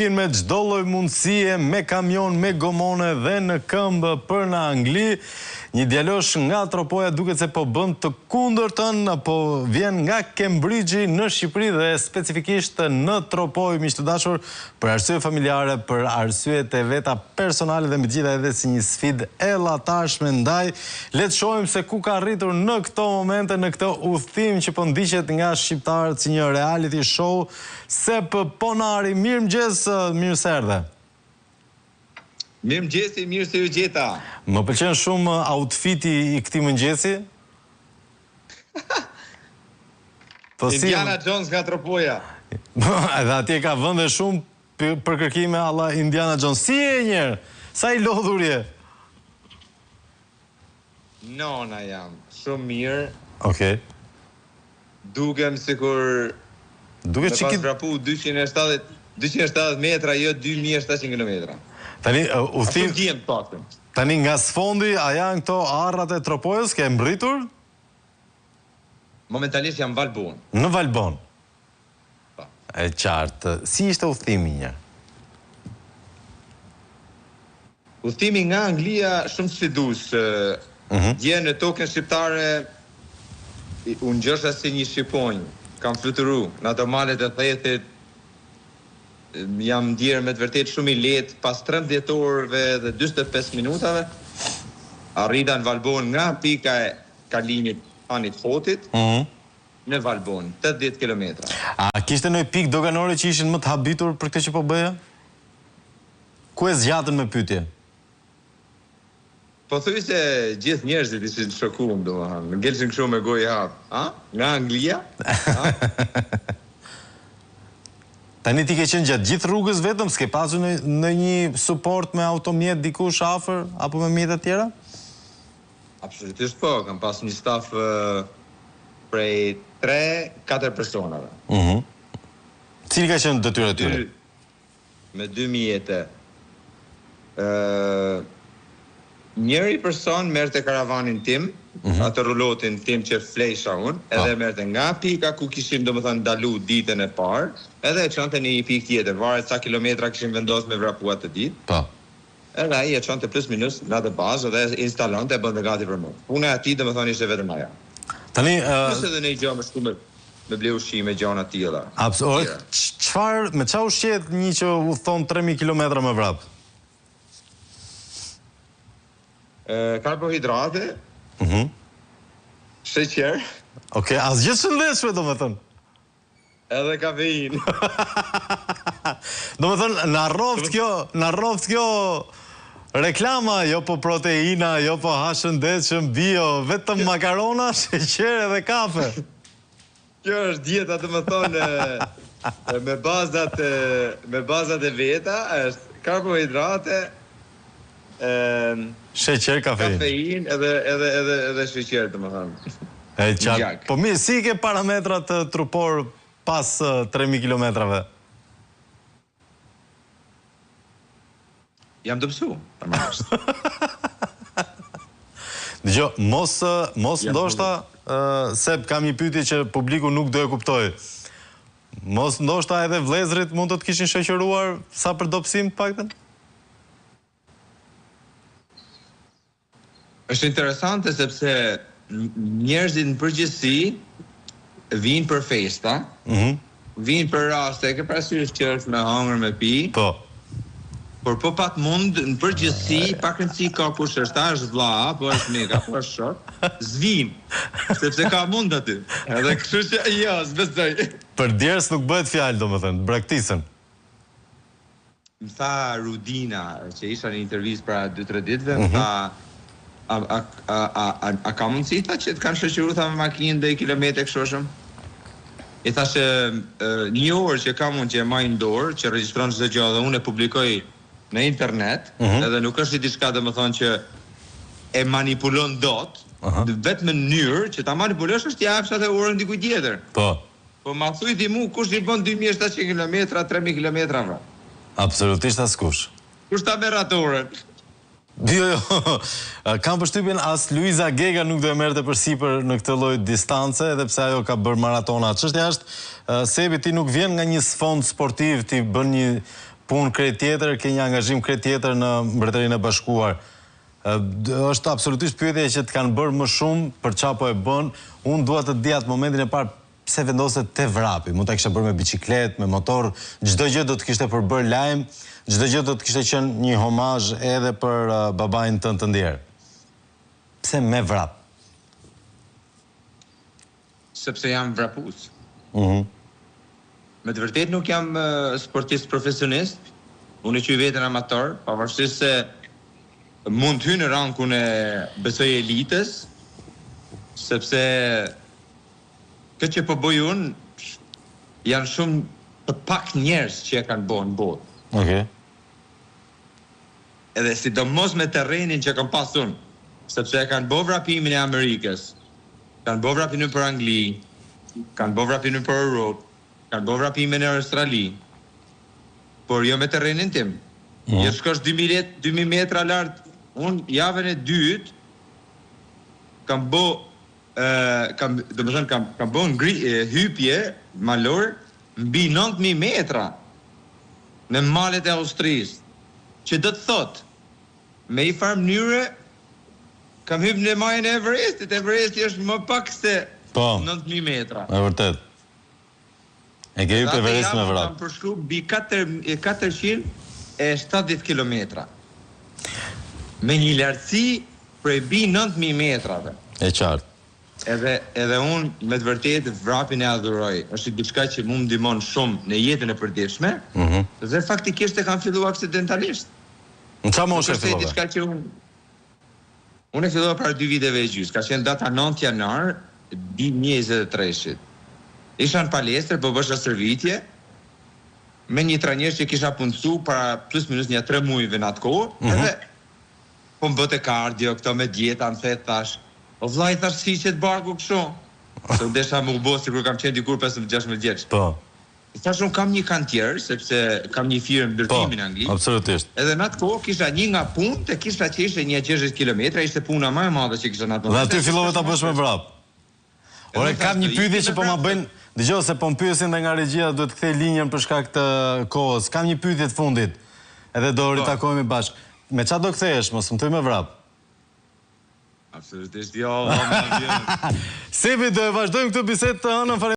me çdo lloj mundësie, me kamion, me gomone dhe në këmbë për në Angli. Një djalosh nga Tropoja duket se po bën të kundërtën, po vjen nga Cambridge në Shqipëri dhe specifikisht në Tropojë, miq të dashur, për arsye familjare, për arsyet e veta personale dhe megjithatë edhe si një sfidë e llatarshme ndaj. Le të shohim se ku ka arritur në këto momente, në këtë udhtim që po ndiqet nga shqiptarët si një reality show. Sep Ponari, mirëmëngjes, mirë se erdhe. Mirëmëngjesi, mirë se ju gjeta. Më pëlqen shumë outfiti i këtij mëngjesi. Indiana Jones nga Tropoja. Edhe atje ka vende shumë për kërkime alla Indiana Jones. Si e njerë? Sa i lodhur je? Nona jam, shumë mirë. Okej. Dukem sikur Duke me pas vrapu 270 metra, jo 2700 kilometra. Tani, udhtim djem paktën. Tani nga sfondi, a janë këto arrat e Tropojës, ke mbritur? Momentalisht jam Valbon. Në Valbon. Pa. E qartë. Si ishte udhtimi një? Udhtimi nga Anglia shumë sfidues. Dje në tokën shqiptare unë ngjosha si një shqiponj. Kam fluturu në ato malet e thetit. Jam ndjerë me të vërtet shumë i lehtë, pas 13 orëve dhe 45 minutave arrita në Valbon nga pika e kalimit anit Hotit në Valbon, 80 kilometra. A kishte ndonjë pikë doganore që ishin më të habitur për këtë që po bëja? Ku e zgjatën me pyetje? Po thuaj se gjithë njerëzit ishin shokuar, domethënë, ngelsin kështu me gojë hap. Nga Anglia? Tani ti ke qenë gjatë gjithë rrugës vetëm, s'ke pasur në një suport me automjet dikush afër apo me mjete tjera? Absolutisht po, kam pas një staf prej 3-4 personave. Cili ka qenë detyra e tyre? Me 2 mjete. Njëri person merrte karavanin tim, atë rulotin tim që flejsha unë, edhe merrte nga pika ku kishim domethënë ndalu ditën e parë, edhe e çonte në një pikë tjetër, varet sa kilometra kishim vendosur me vrapuat të ditë. Po. Edhe ai e çonte plus minus në atë bazë dhe instalonte e bënte gati për mua. Puna e atij domethënë ishte vetëm ajo. Tani nëse edhe ne gjë më shkumë me ble ushqime gjëra të tilla. Absolutisht. Çfarë me çfarë ushqet një që udhton 3000 kilometra me vrap? Karbohidrate, sheqer. Okej, asgjë shëndetshme domethënë. Edhe kafeinë. Domethënë na rroft kjo reklama, jo po proteina, jo po ha shëndetshëm, bio, vetëm makarona, sheqer edhe kafe. Kjo është dieta, domethënë me bazat e veta, është karbohidrate, sheqer, kafeinë edhe sheqer, domethënë. E qartë. Po mirë, si ke parametrat trupor pas 3000 kilometrave? Jam të pësu. Dgjoj, mos ndoshta, se kam një pyetje që publiku nuk do e kuptoj. Mos ndoshta edhe vëllezërit mund të kishin shoqëruar sa për dobësim të paktën? Është interesante sepse njerëzit në përgjithësi vinë për festa, vinë për raste, ke parasysh që është me hangër me pi. Po. Por po pat mund në përgjithësi, pak rëndësi ka kush është, a është vlla, apo është mega, apo është shok, zvin, sepse ka mund aty. Edhe kështu që jo, s'besoj. Për djerës nuk bëhet fjalë, domethënë, braktisën. Më tha Rudina, që isha në intervistë para 2-3 ditëve, më tha a ka mundësi ta që të kanë shoqëruar tha me makinë dhe kilometre kështu? I thashë një orë që kam unë që e maj në dorë, që regjistron çdo gjë dhe unë e publikoj në internet, edhe nuk është diçka domethënë që e manipulon dot, vetëm në mënyrë që ta manipulosh është t'japsh atë orën dikujt tjetër. Po. Po ma thuj ti mu kush i bën 2700 kilometra, 3000 kilometra vra. Absolutisht askush. Kush ta merr atë orën? Jo, kam përshtypjen as Luiza Gega nuk do e merrte përsipër në këtë lloj distance, edhe pse ajo ka bërë maratona. Çështja është, Sebi, ti nuk vjen nga një sfond sportiv, ti bën një punë krejt tjetër, ke një angazhim krejt tjetër në Mbretërinë e Bashkuar. Është absolutisht pyetje që të kanë bërë më shumë për çfarë po e bën. Unë dua të di atë momentin e parë pse vendoset te vrapi. Mund ta kishte bërë me biçikletë, me motor, çdo gjë do të kishte përbërë lajm, çdo gjë do të kishte qenë një homazh edhe për babain tënd të ndjer. Pse me vrap? Sepse jam vrapues. Me të vërtetë nuk jam sportist profesionist, unë që i vetën amator, pavarësisht se mund të hy në rankun e besoj elitës, sepse këtë që po bëj unë, janë shumë të pak njerëz që e kanë bërë në botë. Okej. Edhe sidomos me terrenin që kam pas unë, sepse e kanë bërë vrapimin e Amerikës, kanë bërë vrapimin për Angli, kanë bërë vrapimin për Europë, kanë bërë vrapimin e Australi, por jo me terrenin tim. Jo shkosh 2000 metra lart, unë javën e dytë kam bërë hypje malor mbi 9000 metra në malet e Austrisë, që do të thotë me i farë mënyre kam hypë në majën e Everestit. Everesti është më pak se 9000 metra. E vërtet. E ke hypë Everest me vrap. Kam përshkru bi 470 kilometra. Me një lartësi prej bi 9000 metrave. E qartë. Edhe unë me të vërtetë vrapin e adhuroj. Është diçka që mu më ndihmon shumë në jetën e përditshme, dhe faktikisht e kam filluar aksidentalisht. Në çfarë moshë e fillova? Diçka që unë e fillova para 2 viteve e gjysmë, ka qenë data 9 janar 2023-shit. Isha në palestër, po bësha shërbitje me një trajner që kisha punësu para plus minus një 3 muajve në atë kohë, edhe po më bëte kardio, këto me dieta, më the thash, o vllai thash si që të barku kështu. Se desha më u bë sikur kam qenë dikur 15-16 vjeç. Po. Thash unë kam një kantier, sepse kam një firmë ndërtimi në Angli. Po, absolutisht. Edhe në atë kohë kisha një nga punë, te kisha që ishte 160 kilometra, ishte puna më e madhe që kisha në atë. Dhe aty fillove ta bësh me vrap. Ore, kam një pyetje që po ma bëjnë, dëgjoj se po më pyesin dhe nga regjia duhet të kthej linjën për shkak të kohës. Kam një pyetje të fundit. Edhe do ritakohemi bashkë. Me çfarë do kthehesh, mos më thuj me vrap? Absolutisht jo. Sebi, do e vazhdojmë këtë bisedë të hënën.